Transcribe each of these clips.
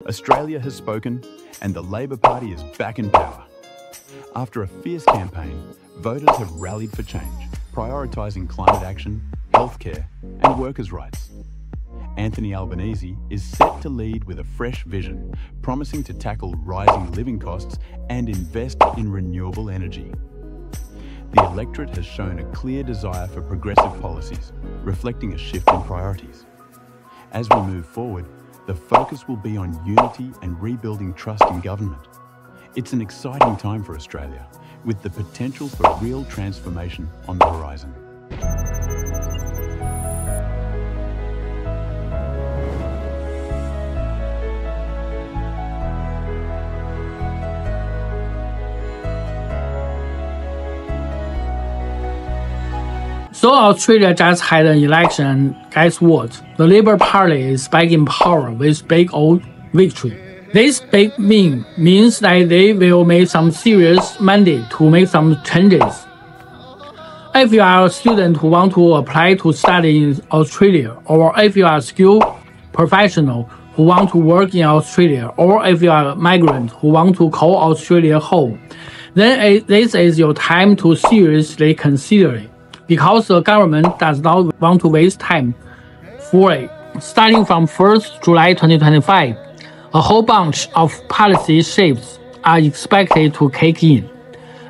Australia has spoken, and the Labor Party is back in power. After a fierce campaign, voters have rallied for change, prioritising climate action, healthcare, and workers' rights. Anthony Albanese is set to lead with a fresh vision, promising to tackle rising living costs and invest in renewable energy. The electorate has shown a clear desire for progressive policies, reflecting a shift in priorities. As we move forward, the focus will be on unity and rebuilding trust in government. It's an exciting time for Australia, with the potential for real transformation on the horizon. So Australia just had an election, and guess what? The Labor Party is back in power with big old victory. This big win means that they will make some serious mandate to make some changes. If you are a student who want to apply to study in Australia, or if you are a skilled professional who want to work in Australia, or if you are a migrant who want to call Australia home, then this is your time to seriously consider it. Because the government does not want to waste time for it. Starting from 1st July 2025, a whole bunch of policy shifts are expected to kick in.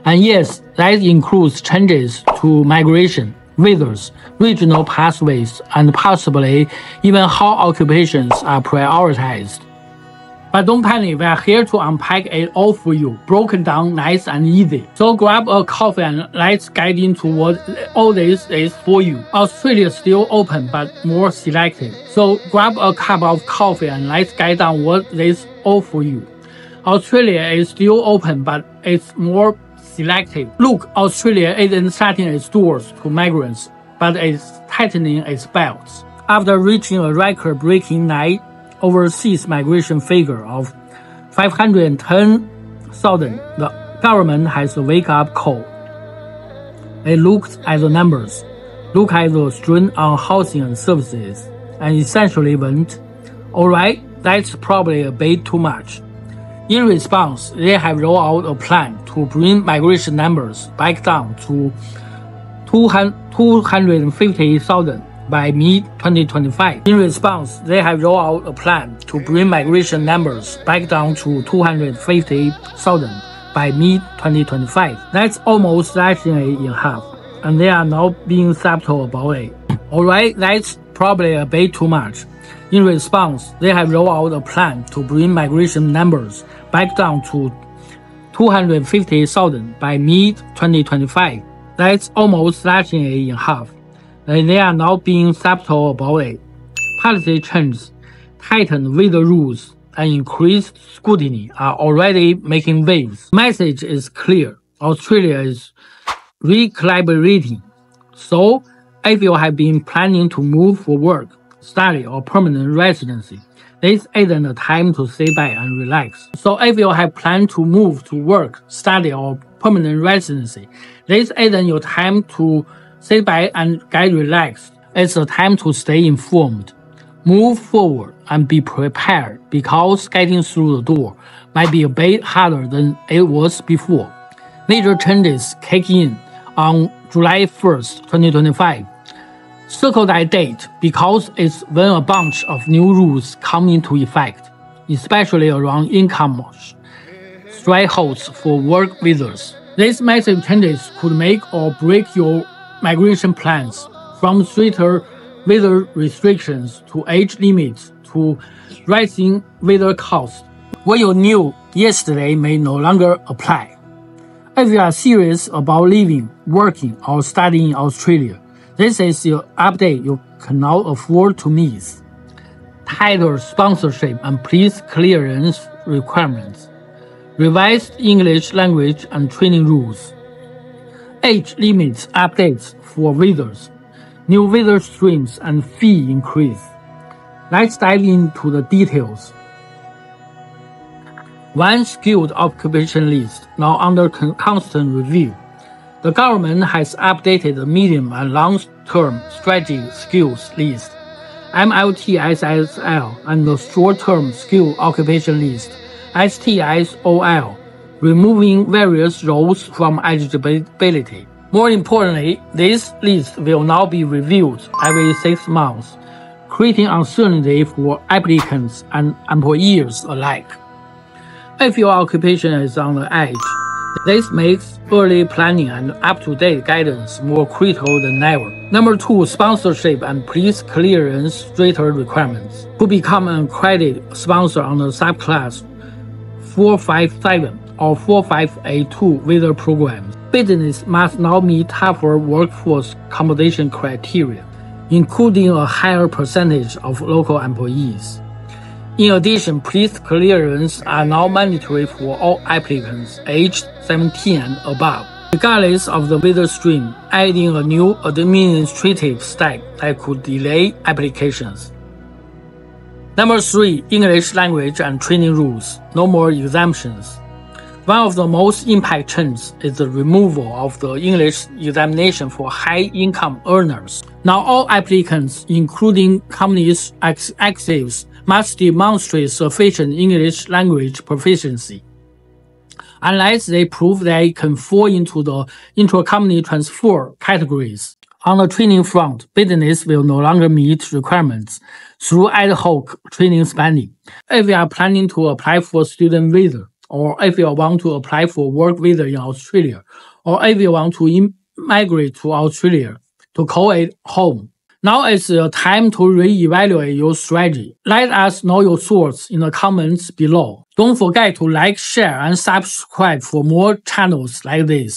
And yes, that includes changes to migration, visas, regional pathways, and possibly even how occupations are prioritized. But don't panic, we are here to unpack it all for you, broken down nice and easy. So grab a coffee and let's get into what all this is for you. Australia is still open but more selective. So grab a cup of coffee and let's get down what this all for you. Australia is still open but it's more selective. Look, Australia isn't shutting its doors to migrants, but it's tightening its belts. After reaching a record-breaking night, overseas migration figure of 510,000, the government has a wake-up call. It looked at the numbers, looked at the strain on housing and services, and essentially went, alright, that's probably a bit too much. In response, they have rolled out a plan to bring migration numbers back down to 250,000 by mid-2025. In response, they have rolled out a plan to bring migration numbers back down to 250,000 by mid-2025. That's almost slashing it in half, and they are now being subtle about it. Alright, that's probably a bit too much. In response, they have rolled out a plan to bring migration numbers back down to 250,000 by mid-2025. That's almost slashing it in half. And they are now being subtle about it. Policy changes, tightened visa rules, and increased scrutiny are already making waves. The message is clear. Australia is recalibrating. So, if you have been planning to move for work, study, or permanent residency, this isn't a time to sit back and relax. So if you have planned to move to work, study, or permanent residency, this isn't your time to sit back and get relaxed. It's a time to stay informed. Move forward and be prepared because getting through the door might be a bit harder than it was before. Major changes kick in on July 1st, 2025. Circle that date because it's when a bunch of new rules come into effect, especially around income thresholds for work visas. These massive changes could make or break your migration plans, from stricter visa restrictions to age limits to rising visa costs. What you knew yesterday may no longer apply. If you are serious about living, working, or studying in Australia, this is your update you cannot afford to miss. Tighter sponsorship and police clearance requirements. Revised English language and training rules. Age limits updates for visas. New visa streams and fee increase. Let's dive into the details. One skilled occupation list now under constant review. The government has updated the medium and long-term strategic skills list. MLTSSL, and the short-term skill occupation list, STSOL, removing various roles from eligibility. More importantly, this list will now be reviewed every 6 months, creating uncertainty for applicants and employers alike. If your occupation is on the edge, this makes early planning and up-to-date guidance more critical than ever. Number 2, sponsorship and police clearance stricter requirements. To become an accredited sponsor on the subclass 457 or 4582 visa programs, business must now meet tougher workforce accommodation criteria, including a higher percentage of local employees. In addition, police clearance are now mandatory for all applicants aged 17 and above, regardless of the visa stream, adding a new administrative step that could delay applications. Number 3, English language and training rules. No more exemptions. One of the most impact changes is the removal of the English examination for high-income earners. Now all applicants, including companies' executives, must demonstrate sufficient English language proficiency, unless they prove they can fall into the intra-company transfer categories. On the training front, business will no longer meet requirements through ad hoc training spending. If you are planning to apply for a student visa, or if you want to apply for work visa in Australia, or if you want to migrate to Australia to call it home, now is the time to reevaluate your strategy. Let us know your thoughts in the comments below. Don't forget to like, share, and subscribe for more channels like this.